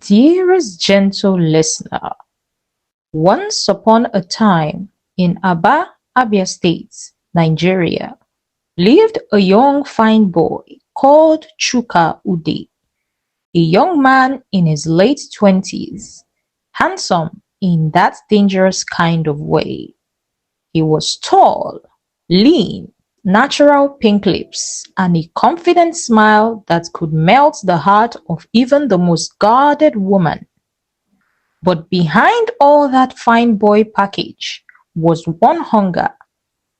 Dearest gentle listener, once upon a time in Aba, Abia State, Nigeria, lived a young fine boy called Chuka Ude, a young man in his late 20s, handsome in that dangerous kind of way. He was tall, lean, natural pink lips, and a confident smile that could melt the heart of even the most guarded woman. But behind all that fine boy package was one hunger: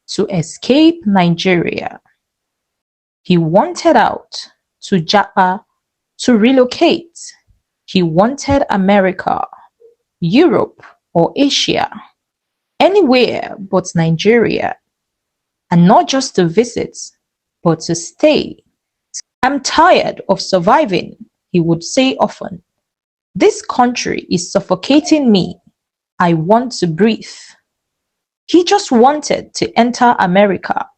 to escape Nigeria. He wanted out to Japa to relocate. He wanted America, Europe, or Asia, anywhere but Nigeria, and not just to visit, but to stay. "I'm tired of surviving," he would say often. "This country is suffocating me. I want to breathe." He just wanted to enter America,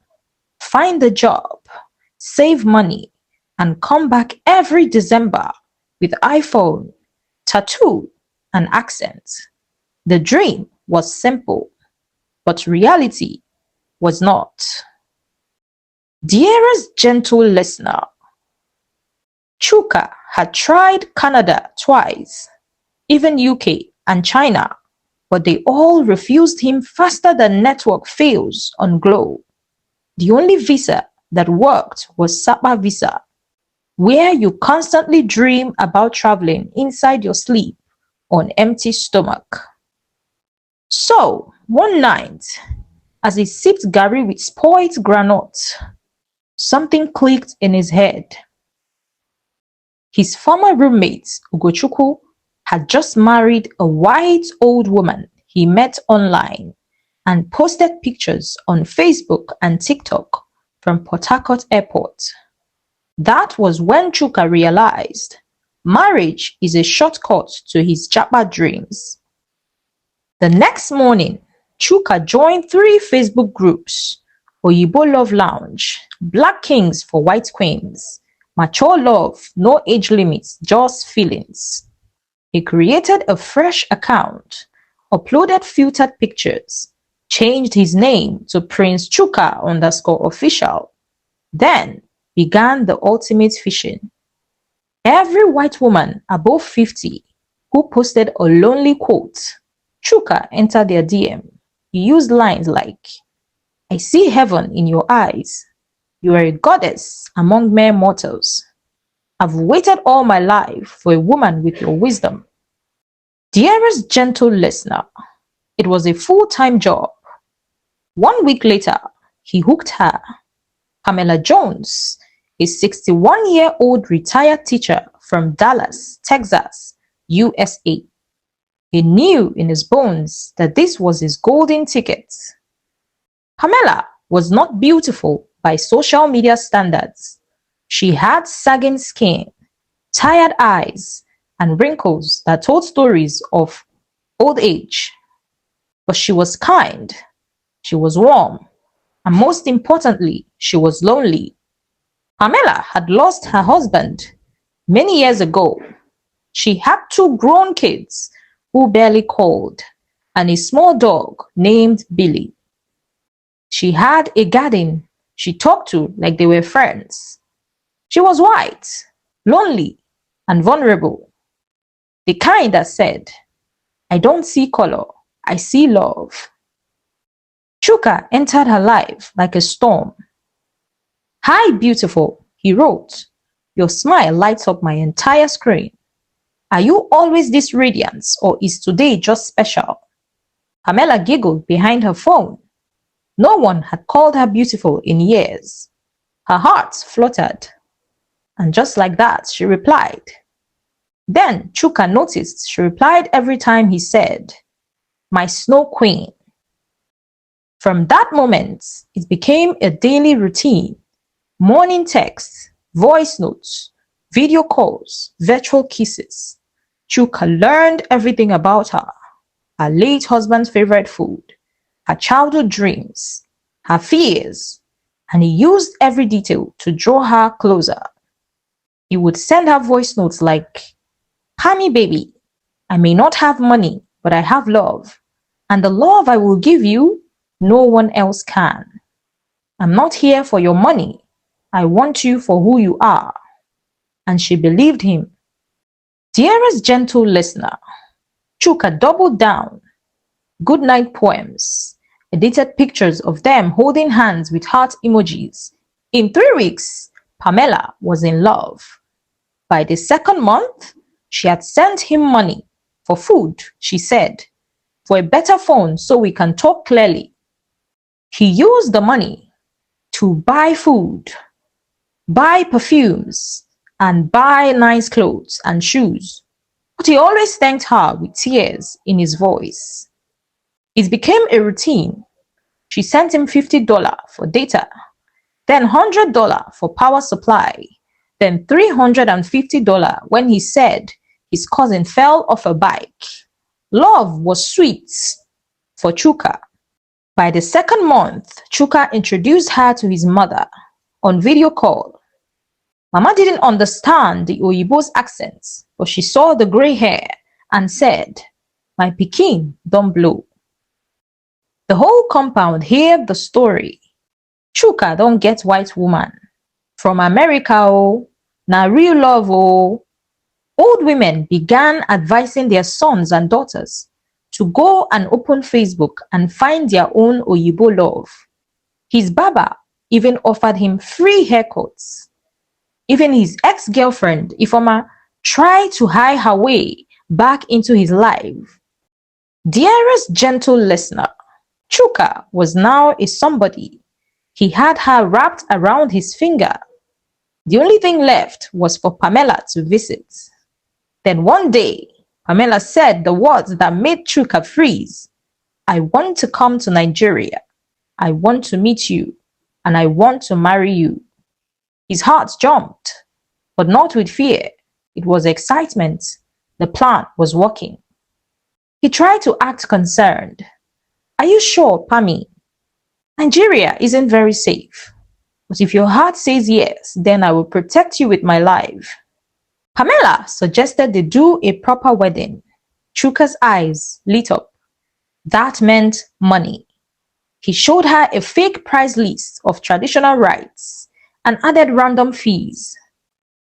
find a job, save money, and come back every December with iPhone, tattoo, and accent. The dream was simple, but reality was not. Dearest gentle listener, Chuka had tried Canada twice, even UK and China, but they all refused him faster than network fails on Glo. The only visa that worked was Sapa visa, where you constantly dream about traveling inside your sleep on empty stomach. So, one night, as he sipped garri with spoiled groundnut, something clicked in his head. His former roommate, Ugochukwu, had just married a white old woman he met online and posted pictures on Facebook and TikTok from Port Harcourt Airport. That was when Chuka realized marriage is a shortcut to his Japa dreams. The next morning, Chuka joined 3 Facebook groups: Oyibo Love Lounge, Black Kings for White Queens, Mature Love, No Age Limits, Just Feelings. He created a fresh account, uploaded filtered pictures, changed his name to Prince Chuka_official, then began the ultimate fishing. Every white woman above 50 who posted a lonely quote, Chuka entered their DM. He used lines like, "I see heaven in your eyes. You are a goddess among mere mortals. I've waited all my life for a woman with your wisdom." Dearest gentle listener, it was a full-time job. 1 week later, he hooked her. Pamela Jones, a 61-year-old retired teacher from Dallas, Texas, USA. He knew in his bones that this was his golden ticket. Pamela was not beautiful by social media standards. She had sagging skin, tired eyes, and wrinkles that told stories of old age. But she was kind, she was warm, and most importantly, she was lonely. Pamela had lost her husband many years ago. She had 2 grown kids who barely called, and a small dog named Billy. She had a garden she talked to like they were friends. She was white, lonely, and vulnerable. The kind that said, "I don't see color, I see love." Chuka entered her life like a storm. "Hi, beautiful," he wrote. "Your smile lights up my entire screen. Are you always this radiant, or is today just special?" Pamela giggled behind her phone. No one had called her beautiful in years. Her heart fluttered. And just like that, she replied. Then Chuka noticed she replied every time he said, "My snow queen." From that moment, it became a daily routine. Morning texts, voice notes, video calls, virtual kisses. Chuka learned everything about her: her late husband's favorite food, her childhood dreams, her fears, and he used every detail to draw her closer. He would send her voice notes like, Pammy baby, I may not have money, but I have love. And the love I will give you, no one else can. I'm not here for your money. I want you for who you are. And she believed him. Dearest gentle listener, Chuka doubled down. Goodnight poems, edited pictures of them holding hands with heart emojis. In 3 weeks, Pamela was in love. By the second month, she had sent him money for food, she said, for a better phone so we can talk clearly. He used the money to buy food, buy perfumes, and buy nice clothes and shoes. But he always thanked her with tears in his voice. It became a routine. She sent him $50 for data, then $100 for power supply, then $350 when he said his cousin fell off a bike. Love was sweet for Chuka. By the second month, Chuka introduced her to his mother on video call. Mama didn't understand the Oyibo's accent, but she saw the gray hair and said, "My pikin don't blow." The whole compound heard the story. Chuka don't get white woman. From America, oh, na real love, oh. Old women began advising their sons and daughters to go and open Facebook and find their own Oyibo love. His baba even offered him free haircuts. Even his ex-girlfriend, Ifoma, tried to hide her way back into his life. Dearest gentle listener, Chuka was now a somebody. He had her wrapped around his finger. The only thing left was for Pamela to visit. Then one day, Pamela said the words that made Chuka freeze. "I want to come to Nigeria. I want to meet you, and I want to marry you." His heart jumped, but not with fear. It was excitement. The plan was working. He tried to act concerned. "Are you sure, Pammy? Nigeria isn't very safe. But if your heart says yes, then I will protect you with my life." Pamela suggested they do a proper wedding. Chuka's eyes lit up. That meant money. He showed her a fake price list of traditional rites and added random fees.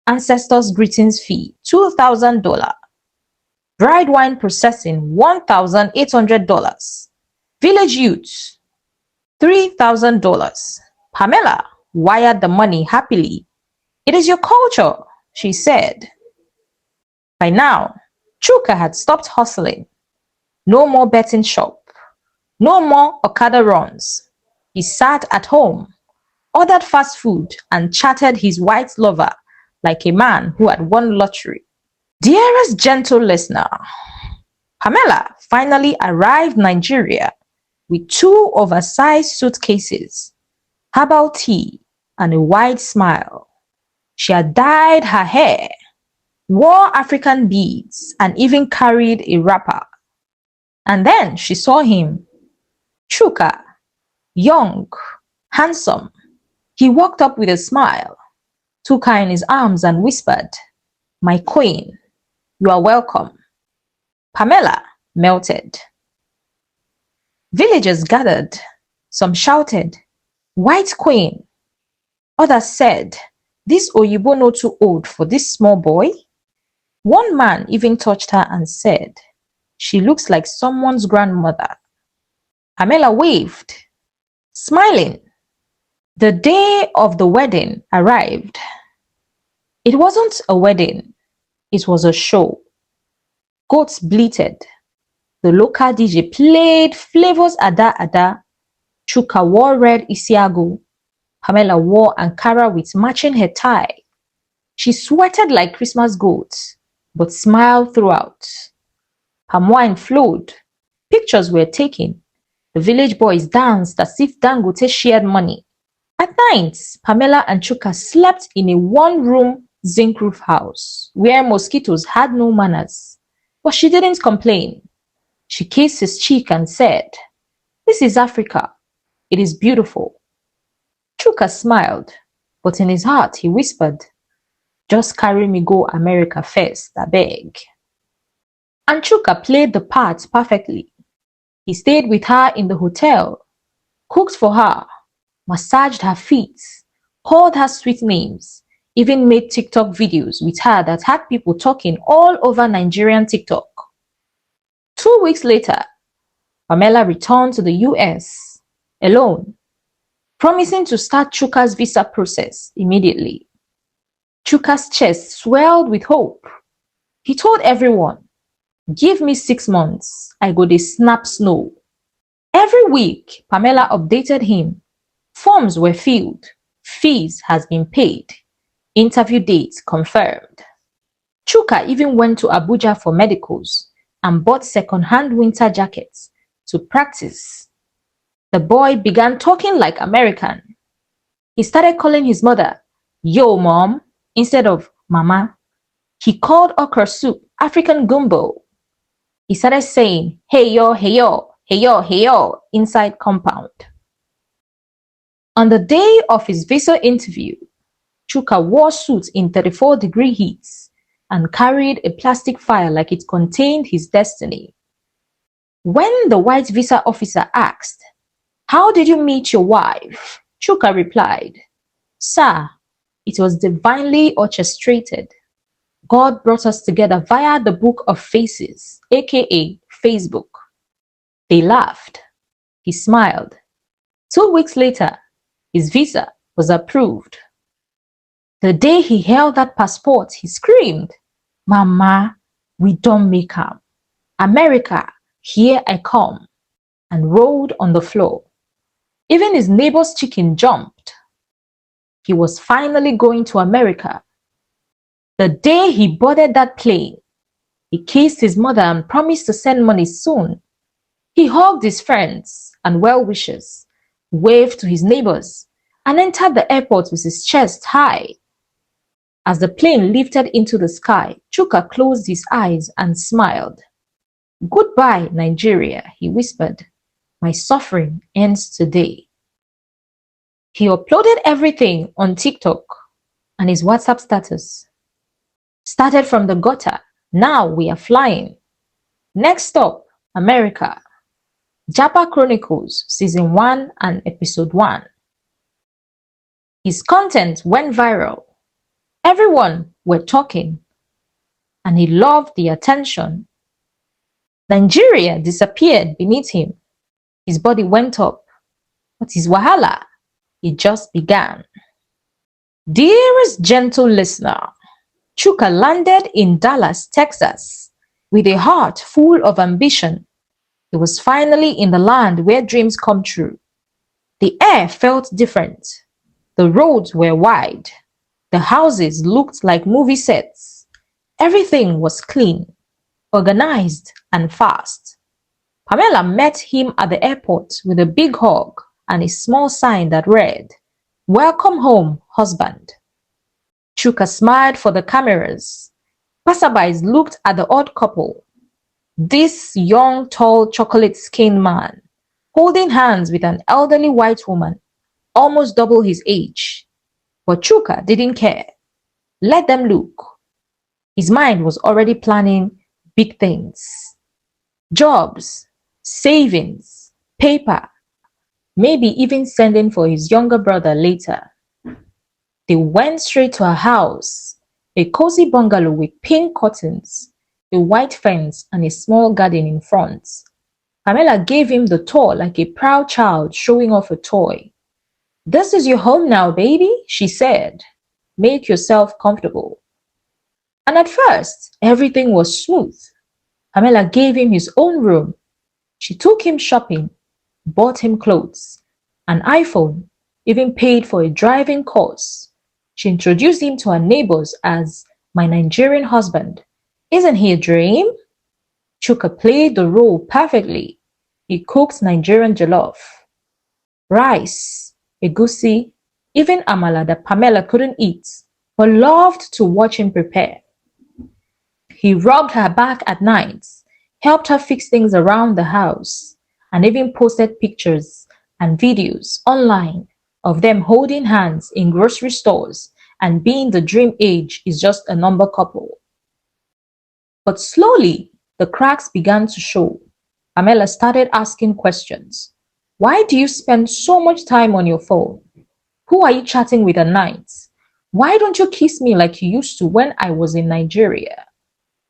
Ancestors' greetings fee, $2,000. Bride wine processing, $1,800. Village youth, $3,000. Pamela wired the money happily. "It is your culture," she said. By now, Chuka had stopped hustling. No more betting shop. No more Okada runs. He sat at home, ordered fast food, and chatted his white lover like a man who had won lottery. Dearest gentle listener, Pamela finally arrived in Nigeria with 2 oversized suitcases, herbal tea, and a wide smile. She had dyed her hair, wore African beads, and even carried a wrapper. And then she saw him, Chuka, young, handsome. He walked up with a smile, took her in his arms and whispered, "My queen, you are welcome." Pamela melted. Villagers gathered. Some shouted, "White queen." Others said, "This Oyibo no too old for this small boy." One man even touched her and said, "She looks like someone's grandmother." Pamela waved, smiling. The day of the wedding arrived. It wasn't a wedding. It was a show. Goats bleated. The local DJ played Flavors Ada Ada. Chuka wore red isiago. Pamela wore Ankara with matching hair tie. She sweated like Christmas goats, but smiled throughout. Palm wine flowed. Pictures were taken. The village boys danced as if Dangote shared money. At night, Pamela and Chuka slept in a one-room zinc roof house where mosquitoes had no manners. But she didn't complain. She kissed his cheek and said, "This is Africa. It is beautiful." Chuka smiled, but in his heart he whispered, "Just carry me go America first, I beg." And Chuka played the part perfectly. He stayed with her in the hotel, cooked for her, massaged her feet, called her sweet names, even made TikTok videos with her that had people talking all over Nigerian TikTok. 2 weeks later, Pamela returned to the US alone, promising to start Chuka's visa process immediately. Chuka's chest swelled with hope. He told everyone, "Give me 6 months, I go dey snap snow." Every week, Pamela updated him. Forms were filled. Fees has been paid. Interview dates confirmed. Chuka even went to Abuja for medicals and bought second-hand winter jackets to practice. The boy began talking like American. He started calling his mother, "Yo, mom," instead of "mama." He called okra soup African gumbo. He started saying, "Hey yo, hey yo, hey yo, hey yo," inside compound. On the day of his visa interview, Chuka wore suits in 34-degree heat and carried a plastic file like it contained his destiny. When the white visa officer asked, "How did you meet your wife?" Chuka replied, "Sir, it was divinely orchestrated. God brought us together via the Book of Faces, aka Facebook." They laughed. He smiled. 2 weeks later, his visa was approved. The day he held that passport, he screamed, "Mama, we don't make am. America, here I come," and rolled on the floor. Even his neighbor's chicken jumped. He was finally going to America. The day he boarded that plane, he kissed his mother and promised to send money soon. He hugged his friends and well-wishers, waved to his neighbors, and entered the airport with his chest high. As the plane lifted into the sky, Chuka closed his eyes and smiled. "Goodbye, Nigeria," he whispered. "My suffering ends today." He uploaded everything on TikTok and his WhatsApp status. "Started from the gutter, now we are flying. Next stop, America." Japa Chronicles Season 1 and Episode 1. His content went viral. Everyone were talking, and he loved the attention. Nigeria disappeared beneath him. His body went up, but his wahala, it just began. Dearest gentle listener, Chuka landed in Dallas, Texas, with a heart full of ambition. He was finally in the land where dreams come true. The air felt different. The roads were wide. The houses looked like movie sets. Everything was clean, organized, and fast. Pamela met him at the airport with a big hug and a small sign that read, "Welcome home, husband." Chuka smiled for the cameras. Passerbys looked at the odd couple. This young, tall, chocolate-skinned man, holding hands with an elderly white woman, almost double his age. But Chuka didn't care. Let them look. His mind was already planning big things. Jobs, savings, paper, maybe even sending for his younger brother later. They went straight to her house, a cozy bungalow with pink curtains, a white fence, and a small garden in front. Pamela gave him the tour like a proud child showing off a toy. "This is your home now, baby," she said. "Make yourself comfortable." And at first, everything was smooth. Pamela gave him his own room. She took him shopping, bought him clothes, an iPhone, even paid for a driving course. She introduced him to her neighbors as "my Nigerian husband. Isn't he a dream?" Chuka played the role perfectly. He cooked Nigerian jollof, rice, egusi, even amala that Pamela couldn't eat, but loved to watch him prepare. He rubbed her back at night, helped her fix things around the house, and even posted pictures and videos online of them holding hands in grocery stores and being the dream age is just a number couple. But slowly, The cracks began to show. Pamela started asking questions. Why do you spend so much time on your phone? Who are you chatting with at night? Why don't you kiss me like you used to when I was in Nigeria?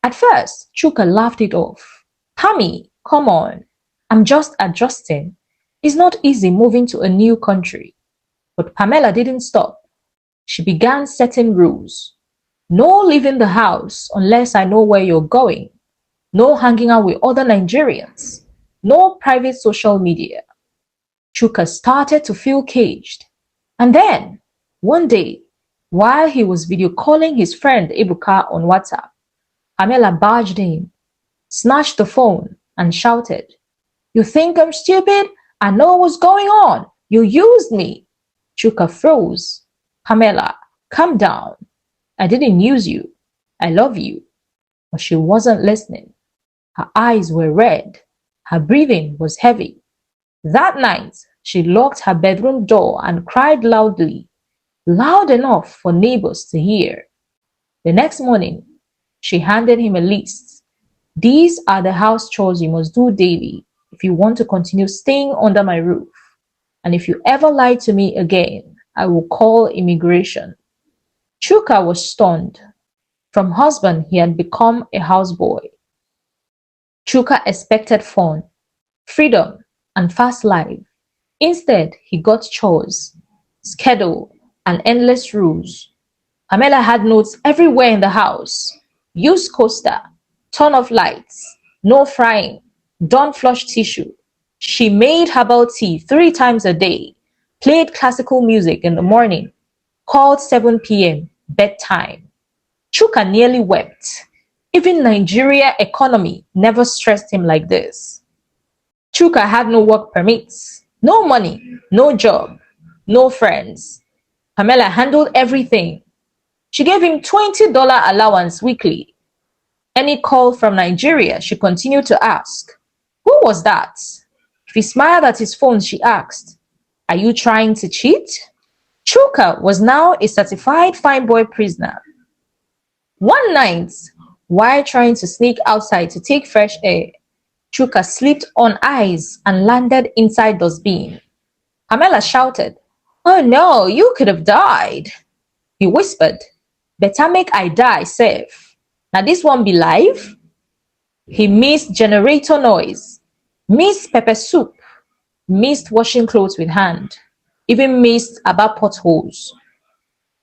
At first, Chuka laughed it off. Pammy, come on. I'm just adjusting. It's not easy moving to a new country. But Pamela didn't stop. She began setting rules. No leaving the house unless I know where you're going. No hanging out with other Nigerians. No private social media. Chuka started to feel caged. And then, one day, while he was video calling his friend Ebuka on WhatsApp, Pamela barged in, snatched the phone, and shouted, You think I'm stupid? I know what's going on. You used me. Chuka froze. Pamela, calm down. I didn't use you. I love you. But she wasn't listening. Her eyes were red. Her breathing was heavy. That night, she locked her bedroom door and cried loudly, loud enough for neighbors to hear. The next morning, she handed him a list. These are the house chores you must do daily if you want to continue staying under my roof. And if you ever lie to me again, I will call immigration. Chuka was stunned. From husband, he had become a houseboy. Chuka expected fun, freedom, and fast life. Instead, he got chores, schedule, and endless rules. Pamela had notes everywhere in the house. Use coaster, turn off lights, no frying, don't flush tissue. She made herbal tea 3 times a day, played classical music in the morning, called 7 p.m. bedtime. Chuka nearly wept. Even Nigeria economy never stressed him like this. Chuka had no work permits, no money, no job, no friends. Pamela handled everything. She gave him $20 allowance weekly. Any call from Nigeria, she continued to ask, Who was that? If he smiled at his phone, she asked, Are you trying to cheat? Chuka was now a certified fine boy prisoner. One night, while trying to sneak outside to take fresh air, Chuka slipped on ice and landed inside dustbin. Pamela shouted, Oh no, you could have died. He whispered, Better make I die safe. Now this one be live? He missed generator noise, missed pepper soup, missed washing clothes with hand, even missed about potholes.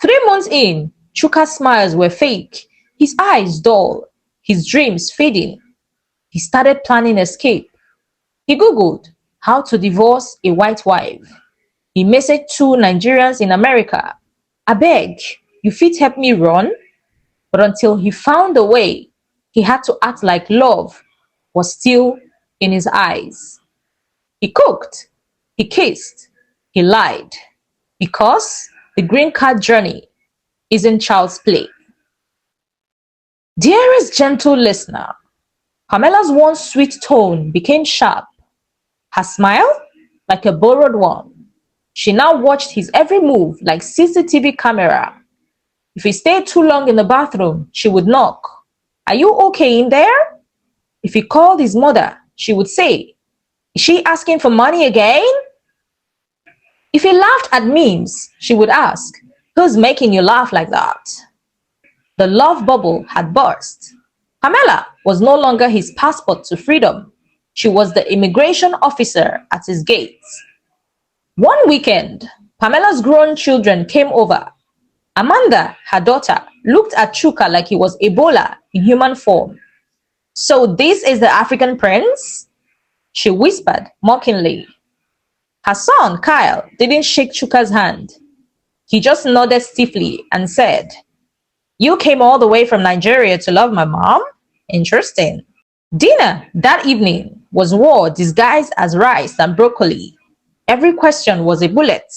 3 months in, Chuka's smiles were fake, his eyes dull, his dreams fading. He started planning escape. He Googled how to divorce a white wife. He messaged 2 Nigerians in America. Abeg, you fit help me run? But until he found a way, he had to act like love was still in his eyes. He cooked, he kissed, he lied, because the green card journey isn't child's play. Dearest gentle listener, Pamela's once sweet tone became sharp. Her smile, like a borrowed one. She now watched his every move like CCTV camera. If he stayed too long in the bathroom, she would knock. Are you okay in there? If he called his mother, she would say, Is she asking for money again? If he laughed at memes, she would ask, Who's making you laugh like that? The love bubble had burst. Pamela was no longer his passport to freedom. She was the immigration officer at his gates. One weekend, Pamela's grown children came over. Amanda, her daughter, looked at Chuka like he was Ebola in human form. So this is the African prince? She whispered mockingly. Her son, Kyle, didn't shake Chuka's hand. He just nodded stiffly and said, You came all the way from Nigeria to love my mom? Interesting. Dinner that evening was war disguised as rice and broccoli. Every question was a bullet.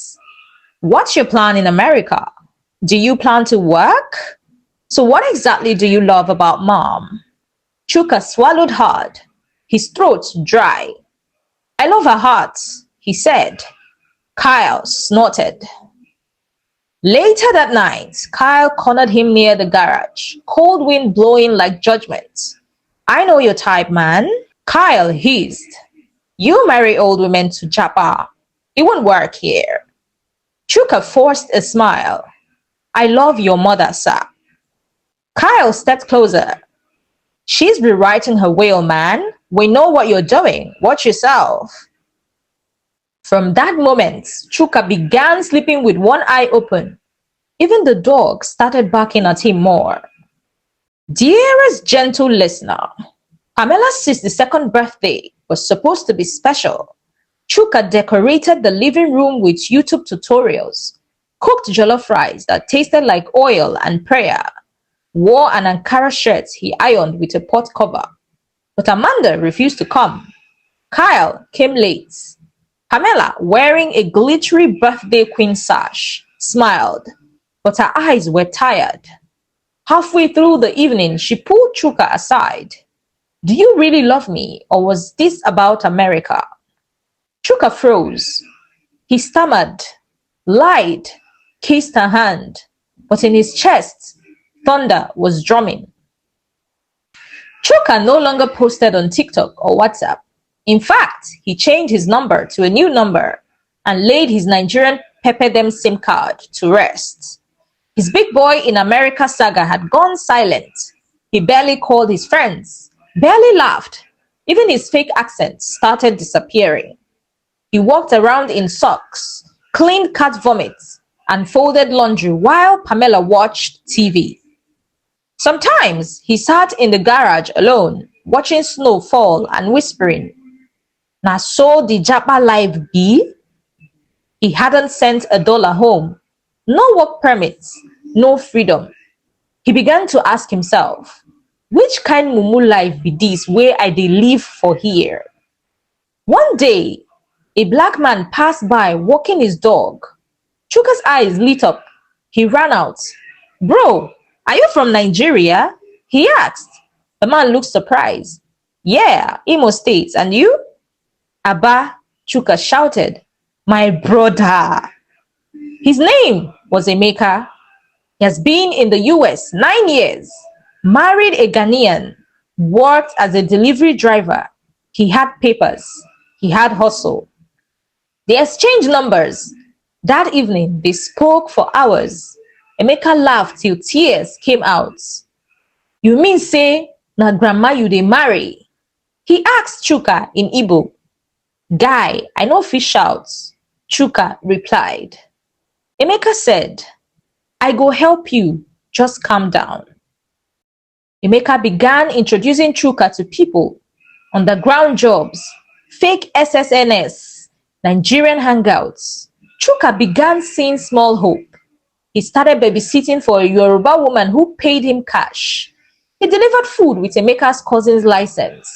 What's your plan in America? Do you plan to work? So what exactly do you love about mom? Chuka swallowed hard, his throat dry. I love her heart, he said. Kyle snorted. Later that night, Kyle cornered him near the garage, cold wind blowing like judgment. I know your type, man. Kyle hissed. You marry old women to Japa. It won't work here. Chuka forced a smile. I love your mother, sir. Kyle stepped closer. She's rewriting her will, man. We know what you're doing. Watch yourself. From that moment, Chuka began sleeping with one eye open. Even the dog started barking at him more. Dearest gentle listener, Pamela's 62nd birthday was supposed to be special. Chuka decorated the living room with YouTube tutorials, cooked jollof rice that tasted like oil and prayer, wore an Ankara shirt he ironed with a pot cover. But Amanda refused to come. Kyle came late. Pamela, wearing a glittery birthday queen sash, smiled, but her eyes were tired. Halfway through the evening, she pulled Chuka aside. Do you really love me, or was this about America? Chuka froze. He stammered, lied, kissed her hand, but in his chest, thunder was drumming. Chuka no longer posted on TikTok or WhatsApp. In fact, he changed his number to a new number and laid his Nigerian Pepper Them SIM card to rest. His big boy in America saga had gone silent. He barely called his friends, barely laughed. Even his fake accent started disappearing. He walked around in socks, cleaned cat vomit, and folded laundry while Pamela watched TV. Sometimes he sat in the garage alone, watching snow fall and whispering, "Na so the Japa life be?" He hadn't sent $1 home. No work permits, no freedom. He began to ask himself, which kind mumu life be this way I dey live for here? One day, a black man passed by walking his dog. Chuka's eyes lit up. He ran out. Bro, are you from Nigeria? He asked. The man looked surprised. Yeah, Imo State. And you? Abba, Chuka shouted. My brother. His name was Emeka. He has been in the US 9 years, married a Ghanaian, worked as a delivery driver. He had papers. He had hustle. They exchanged numbers. That evening, they spoke for hours. Emeka laughed till tears came out. You mean say, na grandma you dey marry? He asked Chuka in Igbo. Guy, I no fit shout. Chuka replied. Emeka said, I go help you, just calm down. Emeka began introducing Chuka to people, underground jobs, fake SSNS, Nigerian hangouts. Chuka began seeing small hope. He started babysitting for a Yoruba woman who paid him cash. He delivered food with Emeka's cousin's license.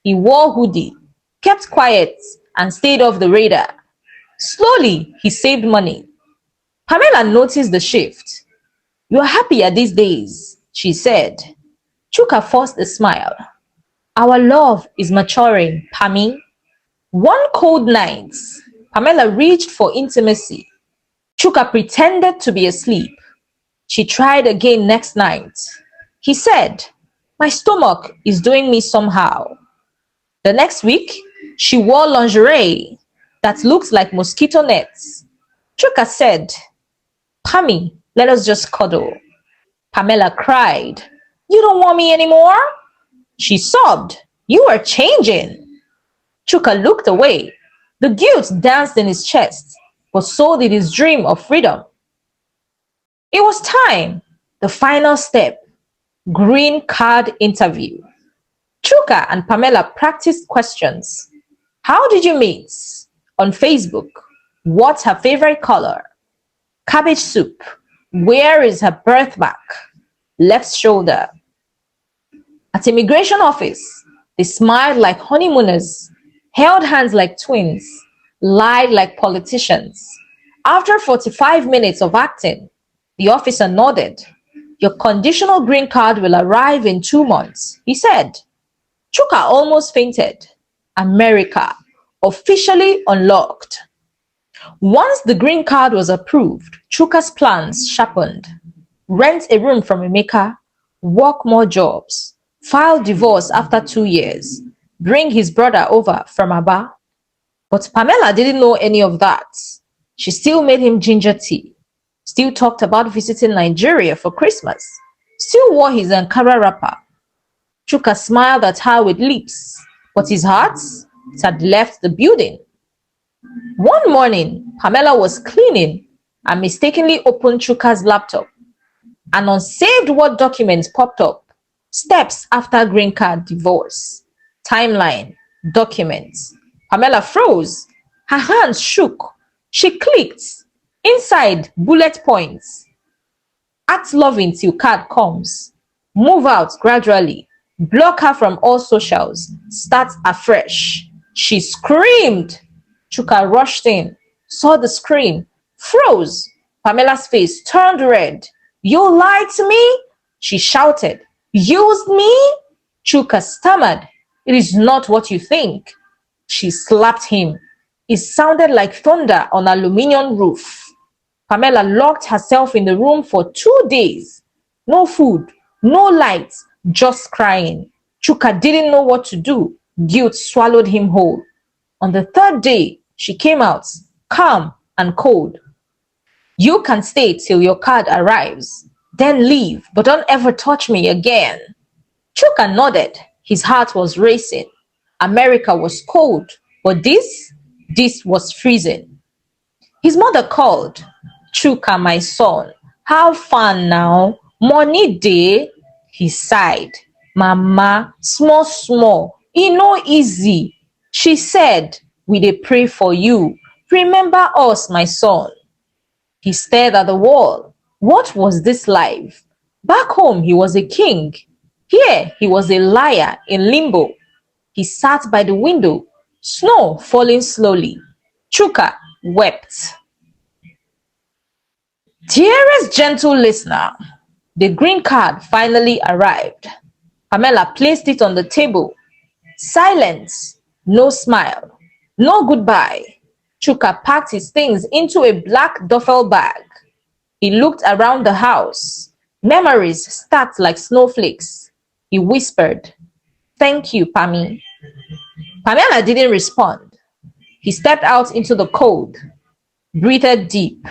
He wore hoodie, kept quiet, and stayed off the radar. Slowly, he saved money. Pamela noticed the shift. You are happier these days, she said. Chuka forced a smile. Our love is maturing, Pammy. One cold night, Pamela reached for intimacy. Chuka pretended to be asleep. She tried again next night. He said, my stomach is doing me somehow. The next week, she wore lingerie that looked like mosquito nets. Chuka said, Pammy, let us just cuddle. Pamela cried, you don't want me anymore? She sobbed, you are changing. Chuka looked away. The guilt danced in his chest, but so did his dream of freedom. It was time, the final step, green card interview. Chuka and Pamela practiced questions. How did you meet? On Facebook. What's her favorite color? Cabbage soup. Where is her birthmark? Left shoulder. At immigration office, they smiled like honeymooners, held hands like twins, lied like politicians. After 45 minutes of acting, the officer nodded. Your conditional green card will arrive in 2 months, he said. Chuka almost fainted. America, officially unlocked. Once the green card was approved, Chuka's plans sharpened. Rent a room from Emeka, work more jobs, file divorce after 2 years, bring his brother over from Aba. But Pamela didn't know any of that. She still made him ginger tea, still talked about visiting Nigeria for Christmas, still wore his Ankara wrapper. Chuka smiled at her with lips, but his heart had left the building. One morning, Pamela was cleaning and mistakenly opened Chuka's laptop. An unsaved Word document popped up. Steps after green card divorce. Timeline. Documents. Pamela froze. Her hands shook. She clicked. Inside, bullet points. Act loving till card comes. Move out gradually. Block her from all socials. Start afresh. She screamed. Chuka rushed in, saw the screen, froze. Pamela's face turned red. You lied to me? She shouted. Used me? Chuka stammered. It is not what you think. She slapped him. It sounded like thunder on an aluminium roof. Pamela locked herself in the room for 2 days. No food, no lights, just crying. Chuka didn't know what to do. Guilt swallowed him whole. On the third day, she came out, calm and cold. You can stay till your card arrives. Then leave, but don't ever touch me again. Chuka nodded. His heart was racing. America was cold, but this was freezing. His mother called. Chuka, my son, how fun now? Money day? He sighed. Mama, small, e no easy. She said, we dey pray for you. Remember us, my son. He stared at the wall. What was this life? Back home, he was a king. Here, he was a liar in limbo. He sat by the window, snow falling slowly. Chuka wept. Dearest gentle listener, the green card finally arrived. Pamela placed it on the table. Silence, no smile, no goodbye. Chuka packed his things into a black duffel bag. He looked around the house. Memories stacked like snowflakes. He whispered, "Thank you, Pammy." Pamela didn't respond. He stepped out into the cold, breathed deep.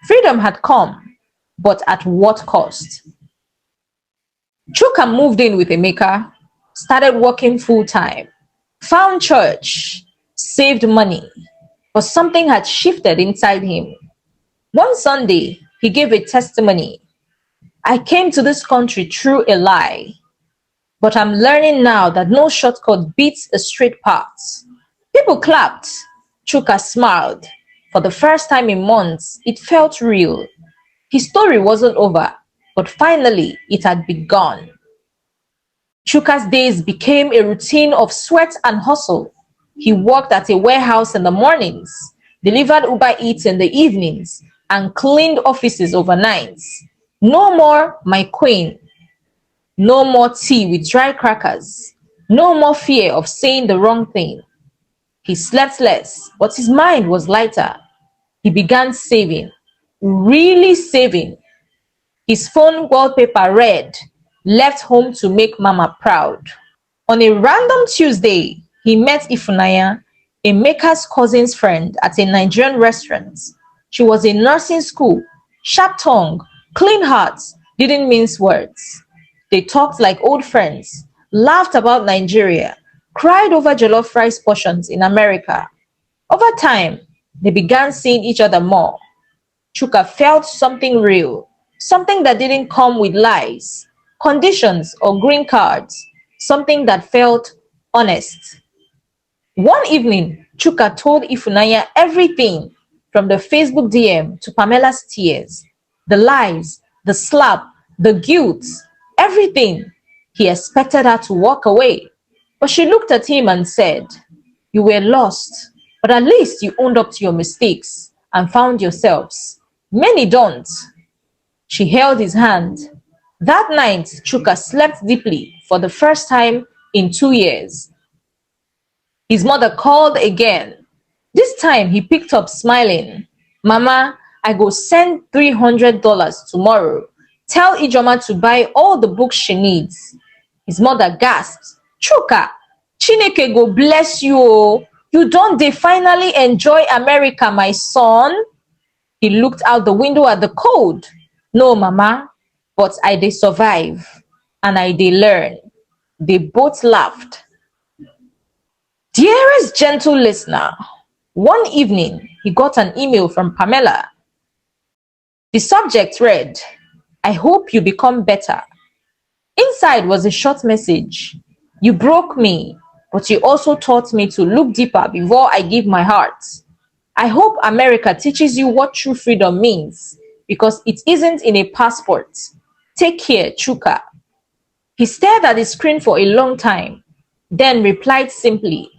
Freedom had come, but at what cost? Chuka moved in with Emeka, started working full-time, found church, saved money, but something had shifted inside him. One Sunday, he gave a testimony. I came to this country through a lie, but I'm learning now that no shortcut beats a straight path. People clapped. Chuka smiled. For the first time in months, it felt real. His story wasn't over, but finally it had begun. Chuka's days became a routine of sweat and hustle. He worked at a warehouse in the mornings, delivered Uber Eats in the evenings, and cleaned offices overnight. No more my queen. No more tea with dry crackers. No more fear of saying the wrong thing. He slept less, but his mind was lighter. He began saving, really saving. His phone wallpaper read, "Left home to make mama proud." On a random Tuesday, he met Ifunanya, Emeka's cousin's friend, at a Nigerian restaurant. She was in nursing school, sharp tongue, clean heart, didn't mince words. They talked like old friends, laughed about Nigeria, cried over jollof rice portions in America. Over time, they began seeing each other more. Chuka felt something real, something that didn't come with lies, conditions, or green cards, something that felt honest. One evening, Chuka told Ifunanya everything, from the Facebook DM to Pamela's tears, the lies, the slap, the guilt, everything. He expected her to walk away, but she looked at him and said, "You were lost, but at least you owned up to your mistakes and found yourselves. Many don't." She held his hand. That night, Chuka slept deeply for the first time in 2 years. His mother called again. This time, he picked up smiling. "Mama, I go send $300 tomorrow. Tell Ijoma to buy all the books she needs." His mother gasped, Chuka, Chineke go bless you oh. You don dey finally enjoy America, my son? He looked out the window at the cold. No, mama, but I dey survive and I dey learn. They both laughed. Dearest gentle listener, one evening he got an email from Pamela. The subject read, I hope you become better. Inside was a short message. You broke me, but you also taught me to look deeper before I give my heart. I hope America teaches you what true freedom means, because it isn't in a passport. Take care, Chuka. He stared at the screen for a long time, then replied simply,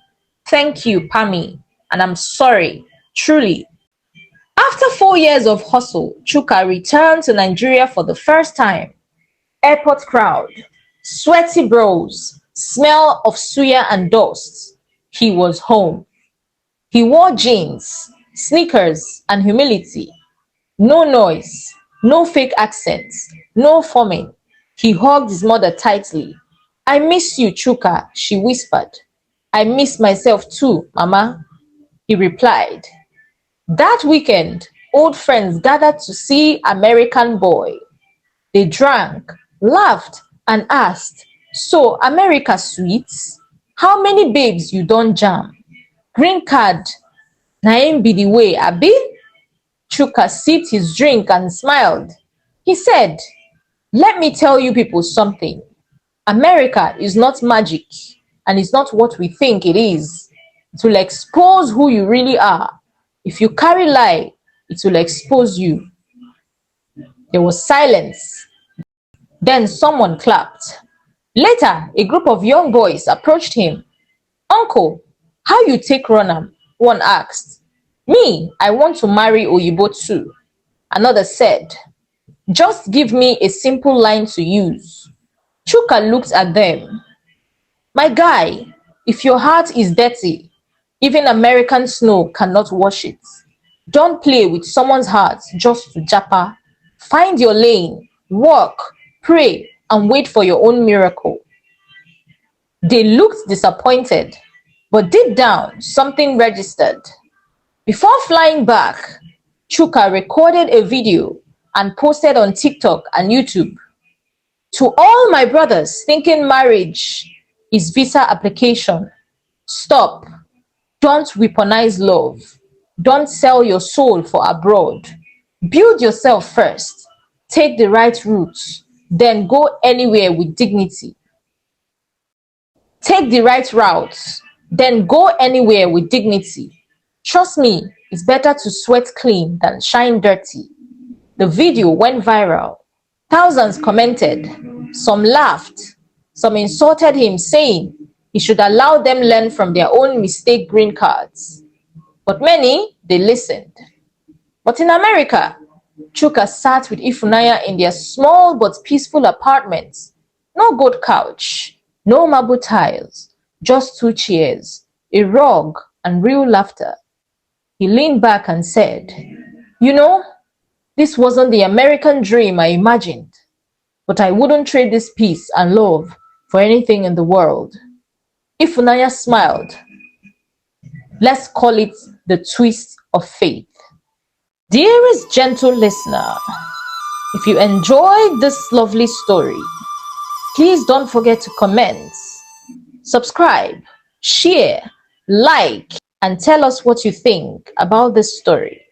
Thank you, Pammy, and I'm sorry, truly. After 4 years of hustle, Chuka returned to Nigeria for the first time. Airport crowd, sweaty bros, smell of suya and dust. He was home. He wore jeans, sneakers, and humility. No noise, no fake accents, no forming. He hugged his mother tightly. I miss you, Chuka, she whispered. I miss myself too, Mama, he replied. That weekend, old friends gathered to see American Boy. They drank, laughed, and asked, So, America sweets? How many babes you don jam? Green card, na im be the way, abi? Chuka sipped his drink and smiled. He said, Let me tell you people something. America is not magic, and it's not what we think it is. It will expose who you really are. If you carry lie, it will expose you. There was silence. Then someone clapped. Later, a group of young boys approached him. Uncle, how you take run am? One asked. Me, I want to marry Oyibo too. Another said, Just give me a simple line to use. Chuka looked at them. My guy, if your heart is dirty, even American snow cannot wash it. Don't play with someone's heart just to japa. Find your lane, work, pray, and wait for your own miracle. They looked disappointed, but deep down, something registered. Before flying back, Chuka recorded a video and posted on TikTok and YouTube. To all my brothers thinking marriage is visa application, stop. Don't weaponize love. Don't sell your soul for abroad. Build yourself first. Take the right route. Then go anywhere with dignity. Take the right route. Then go anywhere with dignity. Trust me, it's better to sweat clean than shine dirty. The video went viral. Thousands commented. Some laughed. Some insulted him, saying he should allow them learn from their own mistake green cards. But many, they listened. But in America, Chuka sat with Ifunanya in their small but peaceful apartment. No goat couch, no marble tiles, just 2 chairs, a rug, and real laughter. He leaned back and said, You know, this wasn't the American dream I imagined, but I wouldn't trade this peace and love for anything in the world. Ifunanya smiled. Let's call it the twist of faith. Dearest gentle listener, if you enjoyed this lovely story, please don't forget to comment, subscribe, share, like, and tell us what you think about this story.